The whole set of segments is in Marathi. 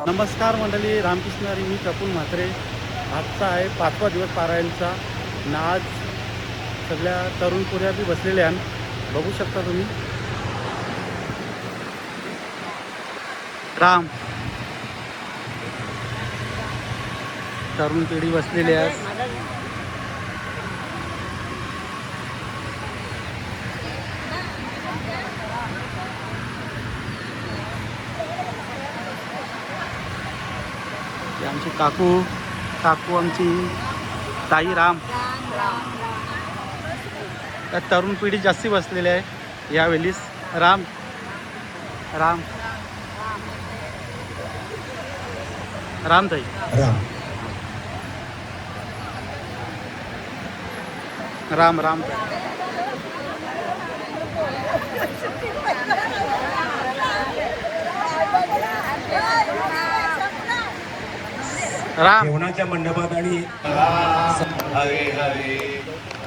नमस्कार मंडळी, रामकृष्ण हरी. मी प्रफुल्ल म्हात्रे. आजचा आहे 5वा दिवस पारायणचा. आज सगळ्या तरुण पुऱ्या बी बसलेल्या आहेत, बघू शकता तुम्ही. राम तरुण पिढी बसलेली आहे. आमची काकू आमची ताई राम. त्या तरुण पिढी जास्ती बसलेली आहे यावेळीस. राम राम राम ताई राम राम राम. जेवणाच्या मंडपात आणि हरे हरे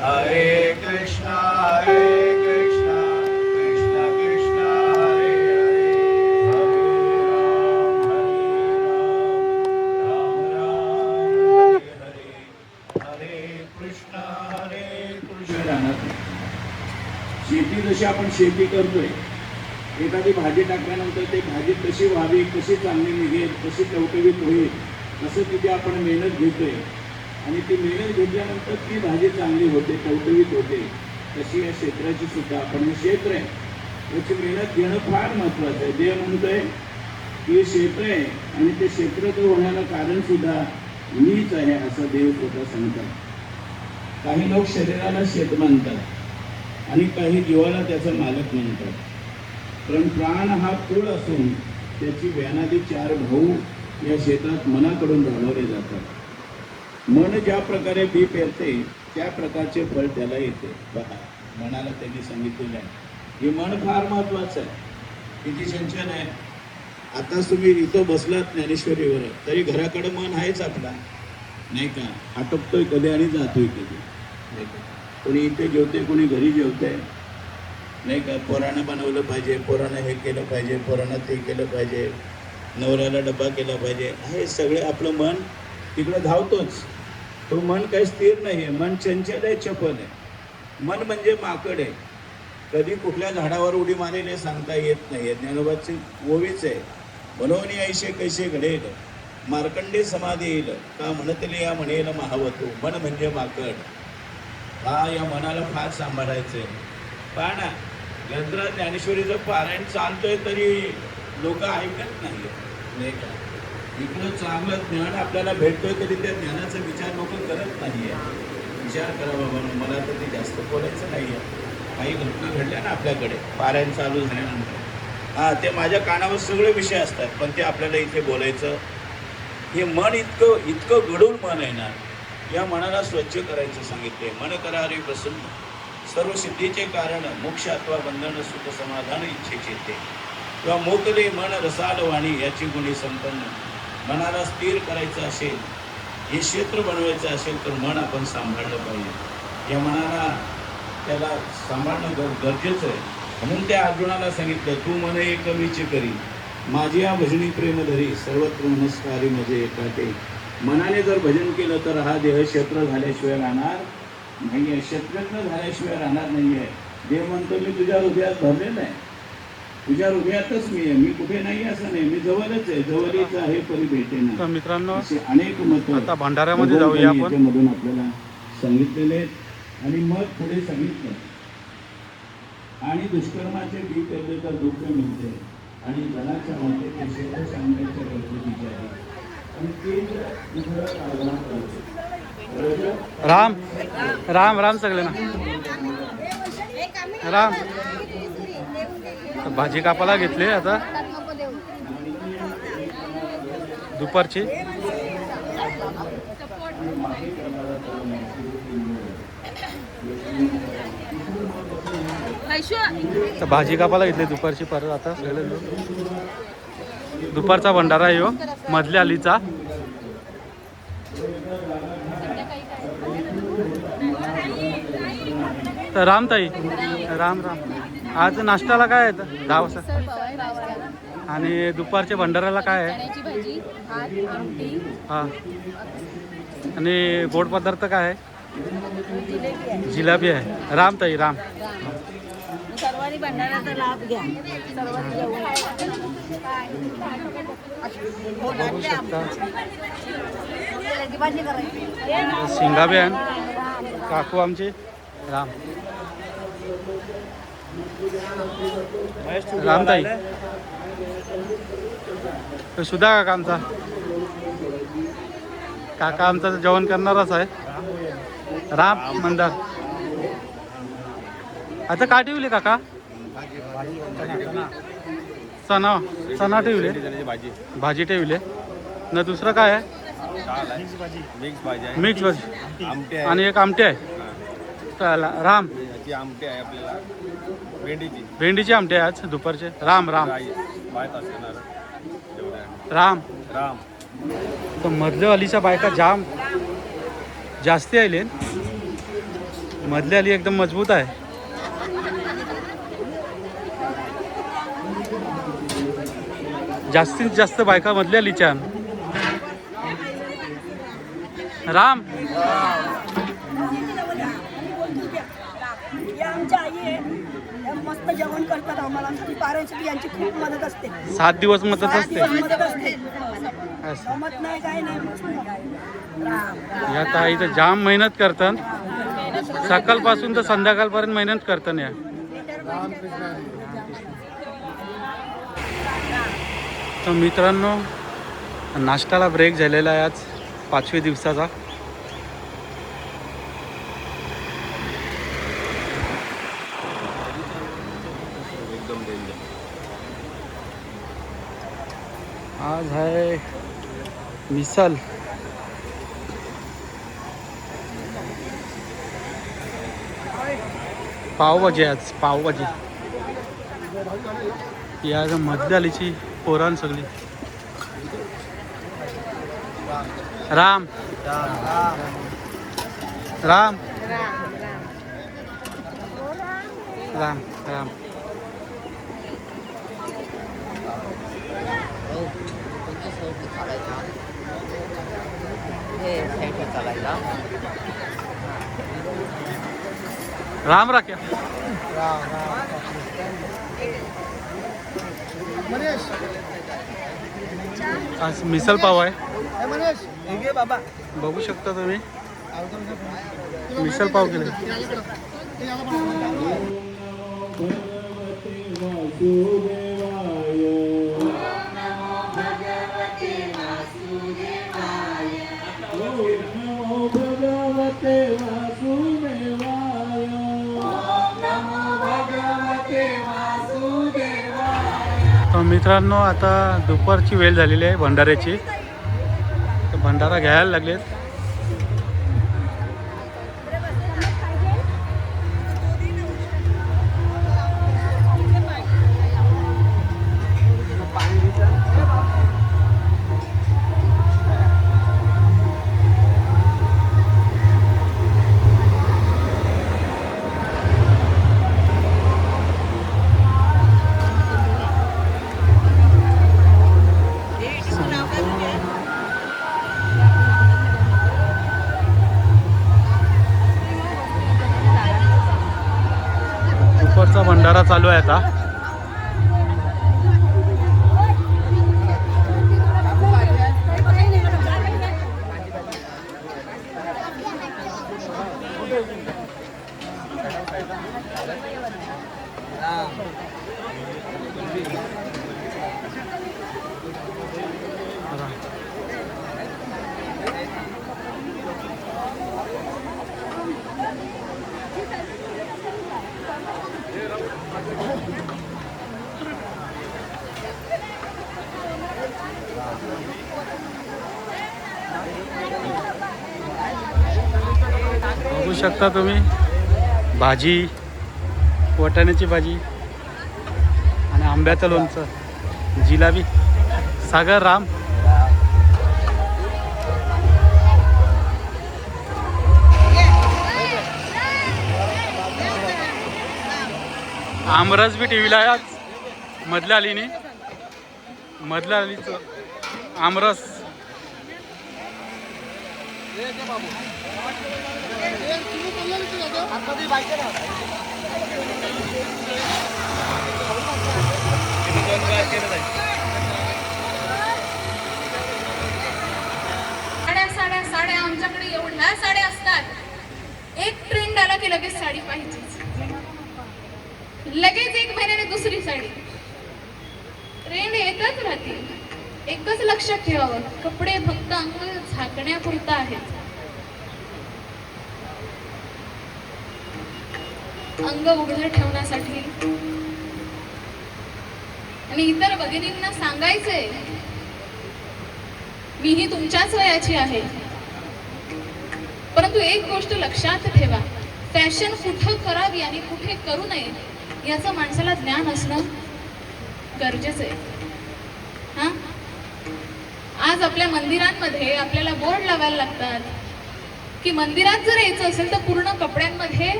हरे कृष्णा कृष्णा कृष्णा हरे हरे राम राम हरे हरे कृष्णा शेती जशी आपण शेती करतोय, एखादी भाजी टाकल्यानंतर ते भाजी कशी व्हावी, कशी चांगली निघेल, कशी टवटवीत होईल, असं तिथे आपण मेहनत घेतोय. आणि ती मेहनत घेतल्यानंतर ती भाजी चांगली होते, टवटवीत होते. तशी या क्षेत्राची सुद्धा आपण हे क्षेत्र आहे, याची मेहनत घेणं फार महत्वाचं आहे. देव म्हणतोय की क्षेत्र आहे आणि ते क्षेत्र होण्याला कारण सुद्धा मीच आहे, असं देव स्वतः सांगतात. काही लोक शरीराला शेत मानतात आणि काही जीवाला त्याचा मालक म्हणतात. पण प्राण हा कुळ असून त्याची व्यानादी 4 भाऊ या क्षेत्रात मनाकडून राबवले जातात. मन ज्या प्रकारे बी पेरते त्या प्रकारचे फळ त्याला येते. बघा, मनाला त्यांनी सांगितलेलं आहे हे मन फार महत्वाचं आहे. किती सिंचन आहे. आता तुम्ही इथं बसलात ज्ञानेश्वरीवर, तरी घराकडे मन आहेच आपला, नाही का? आटोपतोय कधी आणि जातोय कधी, नाही का? कोणी इथे जेवते, कोणी घरी जेवतंय, नाही का? पोरानं बनवलं पाहिजे, पोरानं हे केलं पाहिजे, पोरानं ते केलं पाहिजे, नवऱ्याला डब्बा केला पाहिजे. हे सगळे आपलं मन तिकडं धावतोच. तो मन काही स्थिर नाही आहे. मन चंचल आहे, चपल आहे. मन म्हणजे माकड आहे, कधी कुठल्या झाडावर उडी मारेल हे सांगता येत नाही. ज्ञानोबाची ओवीच आहे, मनोनी ऐशे कैसे घडेल, मार्कंडे समाधी येईल का म्हणतले या म्हणेल महावतू. मन म्हणजे माकड. हा, या मनाला फार सांभाळायचं आहे. पहा ना, ग्रंथराज ज्ञानेश्वरीचं पारायण चालतोय तरी लोक ऐकत नाही का? इकडं चांगलं ज्ञान आपल्याला भेटतोय तरी त्या ज्ञानाचा विचार लोक करत नाही आहे. विचार करा बाबा, मला तर ते जास्त बोलायचं नाही आहे. काही घटना घडल्या ना आपल्याकडे पारायण चालू झाल्यानंतर, ते माझ्या कानावर सगळे विषय असतात, पण ते आपल्याला इथे बोलायचं. हे मन इतकं गडून मन आहे ना, या मनाला स्वच्छ करायचं सांगितले. मन करा रे प्रसन्न, सर्व सिद्धीचे कारण मोक्ष अथवा बंधन सुख समाधान इच्छेचे ते. किंवा मोकले मन रसाल वाणी याची गुणी संपन्न. मनाला स्थिर करायचं असेल, हे क्षेत्र बनवायचं असेल तर मन आपण सांभाळलं पाहिजे. या मनाला त्याला सांभाळणं गरजेचं आहे. म्हणून त्या अर्जुनाला सांगितलं, तू मन एक कमीचे करी, माझी या भजनी प्रेम धरी, सर्वत्र नमस्कारी मजे एकाटे. मनाने जर भजन केलं तर हा देह क्षेत्र झाल्याशिवाय राहणार नाही आहे, क्षेत्रज्ञ झाल्याशिवाय राहणार नाही आहे. देव म्हणतो, मी तुझ्या हृदयात भरलेलं आहे, तुझ्या हृदयातच मी आहे, मी कुठे नाही असं नाही, मी जवळच आहे, जवळच आहे परी भेटेना. मित्रांनो, अनेक मत आता भंडाऱ्यामध्ये जाऊया आपण. याच्यामधून आपल्याला सांगितलेले आहेत आणि मग पुढे सांगितलं. आणि दुष्कर्माचे बी पेरले तर दुःख मिळते आणि जनाच्या मते ते शेत सांगण्याच्या गरजेचे आहे. आणि ते राम राम राम सगळे ना. राम भाजी कापायला घेतले आता दुपारची. भाजी कापायला घेतली दुपारची. परत आता सगळे दुपारचा भंडारा आहे ह्यो मधल्या अलीचा. तर रामताई, राम राम. आज नाश्त्याला काय आहे 10 वाजता आणि दुपारच्या भंडाऱ्याला काय आहे? चण्याची भाजी, भात, आमटी, हां. आणि गोड पदार्थ काय आहे? जिलेबी आहे. जिलेबी आहे. रामताई राम. सर्वांनी भंडाऱ्याचा लाभ घ्या. सर्वांनी जेवण बघू शकता भाजी करायची. शिंगाबी आहे. काकू आमचे राम. रामताई तो सुद्धा काका आमचा, काका आमचा जेवण करणारच आहे. राम मंदार. आता काय ठेवले काका? चणा चणा ठेवले, भाजी ठेवले ना. दुसरं काय आहे? मिक्स भाजी आणि एक आमटी आहे. राम आमटे आहे आपल्याला भेंडीची आमटी आहे आज दुपारचे. राम राम राम राम. तर मधल्या अलीच्या बायका जाम जास्ती आले. मधली अली एकदम मजबूत आहे. जास्तीत जास्त बायका मधल्या अलीच्या. राम या आमच्या आई आहे, या मस्त जेवण करतात आम्हाला. आमची पारायणसाठी यांची खूप मदत असते. 7 दिवस मदत असते. मदत असते. असं. जमत नाही काय नाही मस्त. या ताई तर जाम मेहनत करतात. सकाळपासून तर संध्याकाळपर्यंत मेहनत करतात या. तर मित्रांनो, नाश्त्याला ब्रेक झालेला आहे आज 5व्या दिवसाचा. आज आहे मिसल, पावभाजी. आज पावभाजी या मधल्या आलीची पोरान सगळी. राम राम राम राम. राम राख्या. आज मिसल पाव आहे. बघू शकता तुम्ही मिसल पाव केले. तर मित्रांनो, आता दुपारची वेळ झालेली आहे भंडाऱ्याची. तर भंडारा घ्यायला लागलेत. दुपारचा भंडारा चालू आहे आता. बघू शकता तुम्ही, भाजी, वाटाण्याची भाजी आणि आंब्याचं लोणचं, जिलेबी. सागर राम आमरस बी टीव्हीला आहे आज मधल्या आलीने मधल्या आलीचं आमरस साड्या आमच्याकडे एवढ्या साड्या असतात. एक ट्रेंड आला की लगेच साडी पाहिजेच, लगेच एक महिन्याने दुसरी साडी. ट्रेंड येतच राहतील. एकच लक्षात ठेवावं, कपडे फक्त अंग झाकण्यापुरता आहेत. अंग उघडं ठेवण्यासाठी. आणि इतर भगिनींना सांगायचंय, मीही तुमच्याच वयाची आहे, परंतु एक गोष्ट लक्षात ठेवा, फॅशन कुठं करावी आणि कुठे करू नये याचं माणसाला ज्ञान असणं गरजेचं आहे. हा, आज आपल्या मंदिरांमध्ये आपल्याला बोर्ड लावायला लागतात की मंदिरात जर यायचं असेल तर पूर्ण कपड्यांमध्ये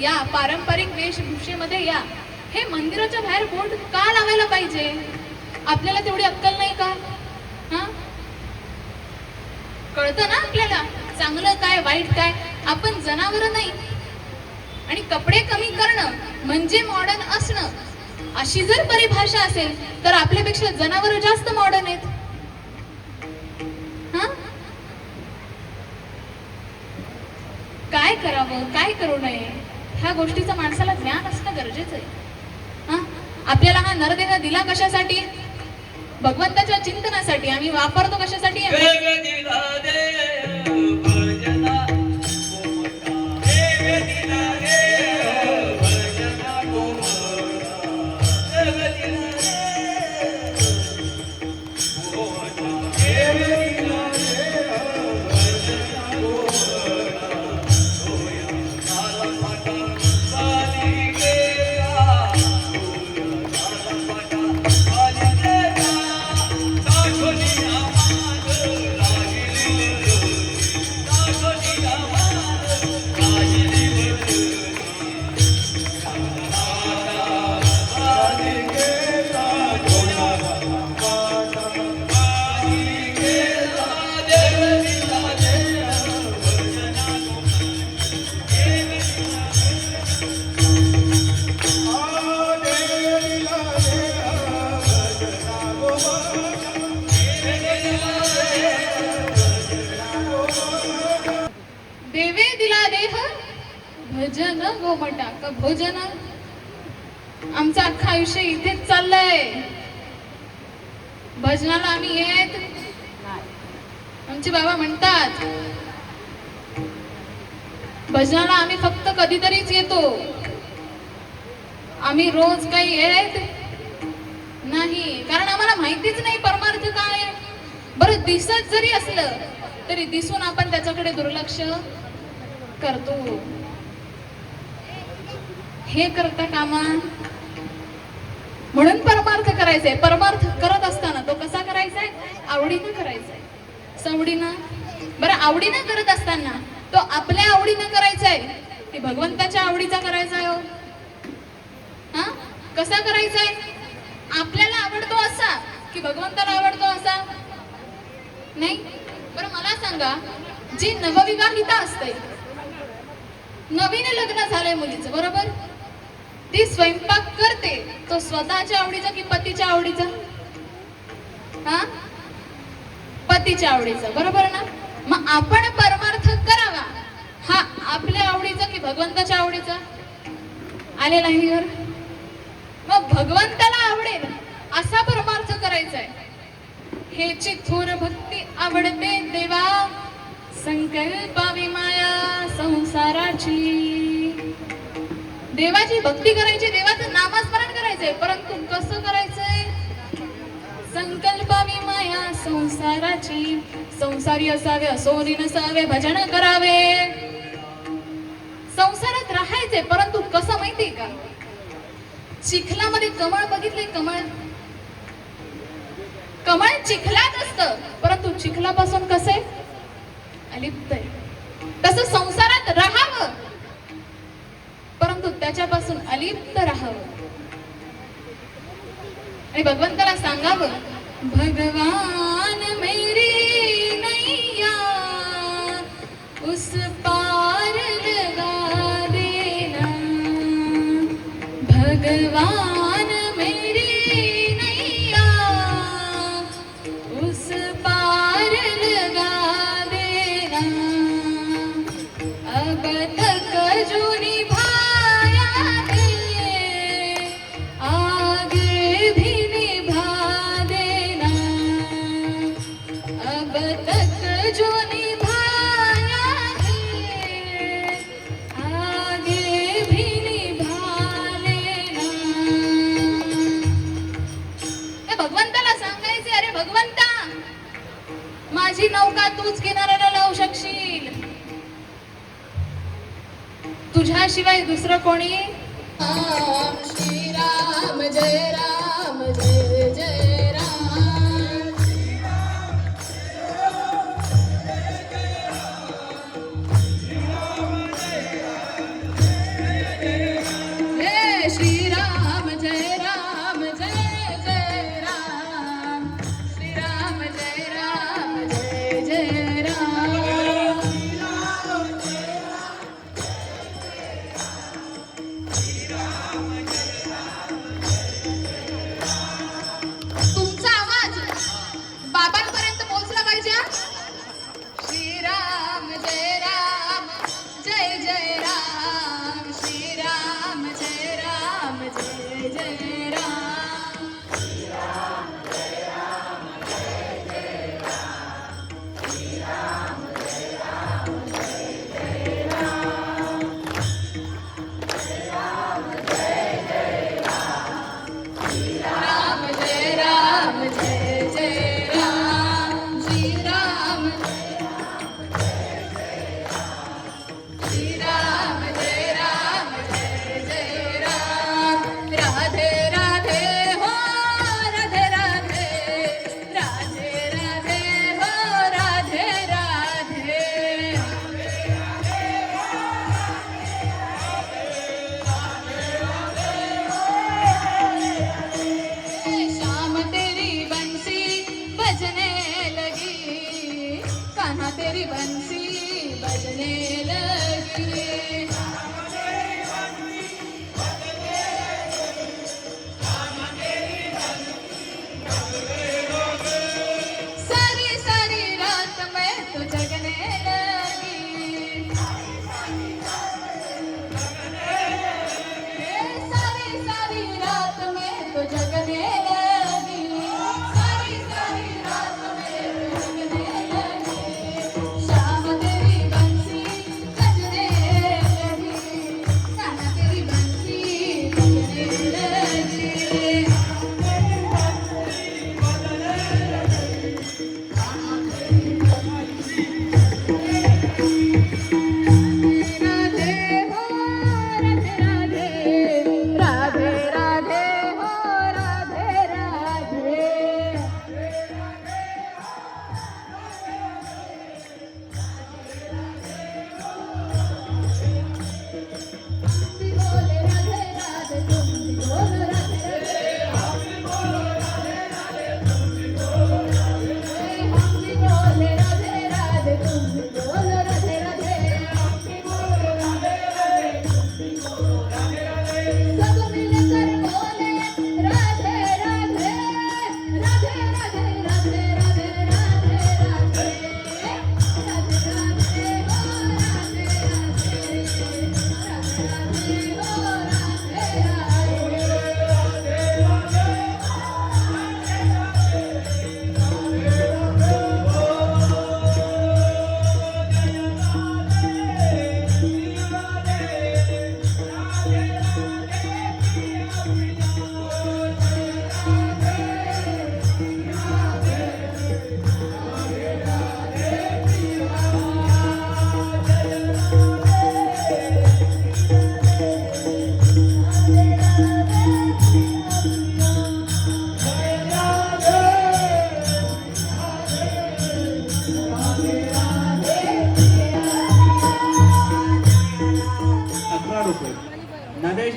या, पारंपरिक वेशभूषेमध्ये या. हे मंदिराच्या बाहेर बोर्ड का लावायला पाहिजे? आपल्याला तेवढी अक्कल नाही का? हा, कळतं ना आपल्याला चांगलं काय वाईट काय. आपण जनावर नाही. आणि कपडे कमी करणं म्हणजे मॉडर्न असणं, अशी जर परिभाषा असेल तर आपल्यापेक्षा जनावर जास्त मॉडर्न आहेत. हा, काय करावं काय करू नये ह्या गोष्टीचं माणसाला ज्ञान असणं गरजेचं आहे. हा, आपल्याला हा नरदेह दिला कशासाठी? भगवंताच्या चिंतनासाठी. आम्ही वापरतो कशासाठी? देवे दिला देह भजन गोमटा का भोजन. आमचं अख्खं आयुष्य इथेच चाललंय. भजनाला आम्ही येत, आमचे बाबा म्हणतात भजनाला आम्ही फक्त कधीतरीच येतो, आम्ही रोज काही येत नाही. कारण आम्हाला माहितीच नाही परमार्थ काय. बरं दिसत जरी असलं तरी दिसून आपण त्याच्याकडे दुर्लक्ष करतो. हे करता कामा. म्हणून परमार्थ करायचंय. परमार्थ करत असताना तो कसा करायचाय? आवडीनं करायचाय, सवडीनं. बरं आवडीनं करत असताना तो आपल्या आवडीनं करायचाय की भगवंताच्या आवडीचा करायचाय? हो, हा, कसा करायचाय? आपल्याला आवडतो असा की भगवंताला आवडतो असा? नाही. बरं मला सांगा, जी नवविवाहिता असते, नवीन लग्न झालंय मुलीचं, बरोबर, ती स्वयंपाक करते, तो स्वतःच्या आवडीचा की पतीच्या आवडीचा? हा, पतीच्या आवडीचा, बरोबर ना? मग आपण परमार्थ करावा हा आपल्या आवडीचा की भगवंताच्या आवडीचा? आले नाही वर. मग भगवंताला आवडेल असा परमार्थ करायचा आहे. हेची थोर भक्ती आवडते देवा, संकल्पावी माया संसाराची. देवाची भक्ती करायची, देवाचं नामस्मरण करायचंय, परंतु कसं करायचंय? संकल्पावी माया संसाराची. संसारी असावे असोरी नसावे, भजन करावे. संसारात राहायचंय, परंतु कसं माहितीये का? चिखलामध्ये कमळ बघितले, कमळ कमळ चिखलात असतं, परंतु चिखलापासून कसे अलिप्त आहे. तसं संसारात राहावं, परंतु त्याच्यापासून अलिप्त राहावं आणि भगवंताला सांगावं, भगवान मेरी नैया उस पार लगा देना, भगवान मेरी नैया उस पार लगा देना, अब तक जो निभाया है आगे भी निभा देना, अब तक जो निभाया है आगे भी निभा लेना. हे भगवंताला सांगायचे, अरे भगवंता माझी नौका तूच किनाऱ्याला लावू शकशील, तुझ्याशिवाय दुसरं कोणी. श्रीराम जय राम जय जय राम, हे श्रीराम जय राम जय जय राम, श्रीराम जय राम जय जय राम. तुमचा आवाज बाबांपर्यंत पोहोचला पाहिजे. श्रीराम जय राम जय जय राम, श्रीराम जय राम जय जय राम. राम जय राम जय जय राम, श्रीराम श्रीराम जय राम जय जय राम. राधे राधे हो राधे राधे, राधे राधे हो राधे राधे. श्याम तेरी बंसी बजने लगी, कान्हा तेरी बंसी बजने लगी. सारी सारी रात मैं तो जगने लगी, सारी सारी रात में तो जगने लगी, सारी सारी रात में तो जगने लगी. श्याम तेरी बंसी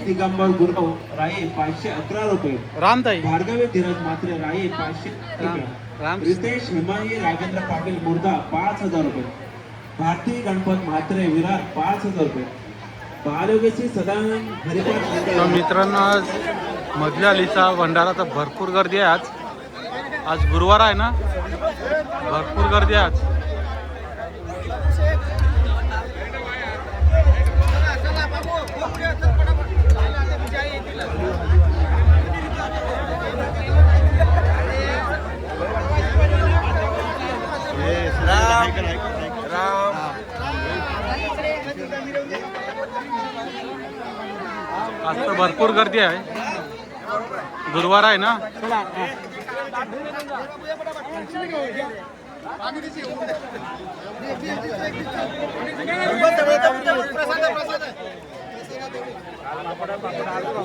दिगंबर गुरव राये 511 रुपये. रामताई भार्गवी धीरज मात्रे राये 500 रुपये. राम रितेश हेमाई राजेंद्र पाटील मुर्दा 5000 रुपये. भारती गणपत म्हात्रे विरार 5000 रुपये. बालयोगेशी सदानंद हरिपाठ तर मंडळ मित्रांनो आज मधल्या अलीचा भंडारा तर भरपूर गर्दी आहे आज गुरुवार आहे ना, भरपूर गर्दी आहे आज. आज तर भरपूर गर्दी आहे, गुरुवार आहे ना.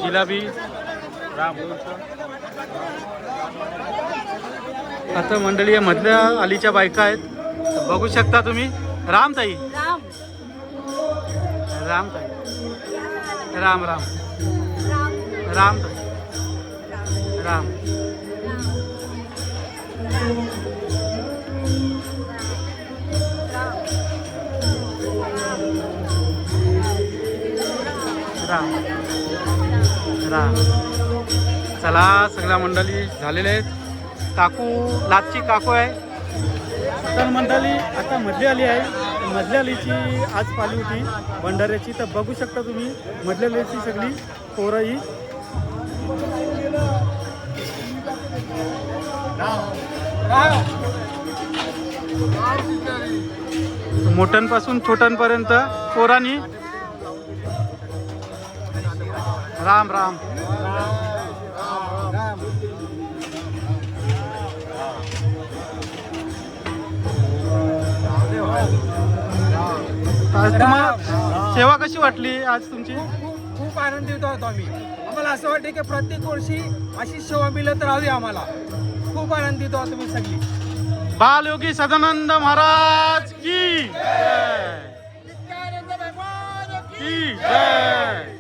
जिलेबी आता मंडळी आहे, मधल्या अलीच्या बायका आहेत, बघू शकता तुम्ही. रामताई राम रामताई राम राम रामताई राम. राम राम. चला सगळ्या मंडळी झालेल्या आहेत. काकू लाचची काकू आहे. तर मंडळी आता मधली आली आहे. मधल्या आलीची आज पाली होती भंडाऱ्याची, तर बघू शकता तुम्ही मधल्या आलीची सगळी पोरं ही. मोठ्यांपासून छोट्यांपर्यंत पोरांनी राम राम. आज तुम्हाला सेवा कशी वाटली आज तुमची? खूप आनंदित आहोत आम्ही. आम्हाला असं वाटतं की प्रत्येक वर्षी अशी सेवा मिळत राहावी आम्हाला. खूप आनंदित आहोत तुम्ही सगळी. बालयोगी सदानंद महाराज की जय. की जय.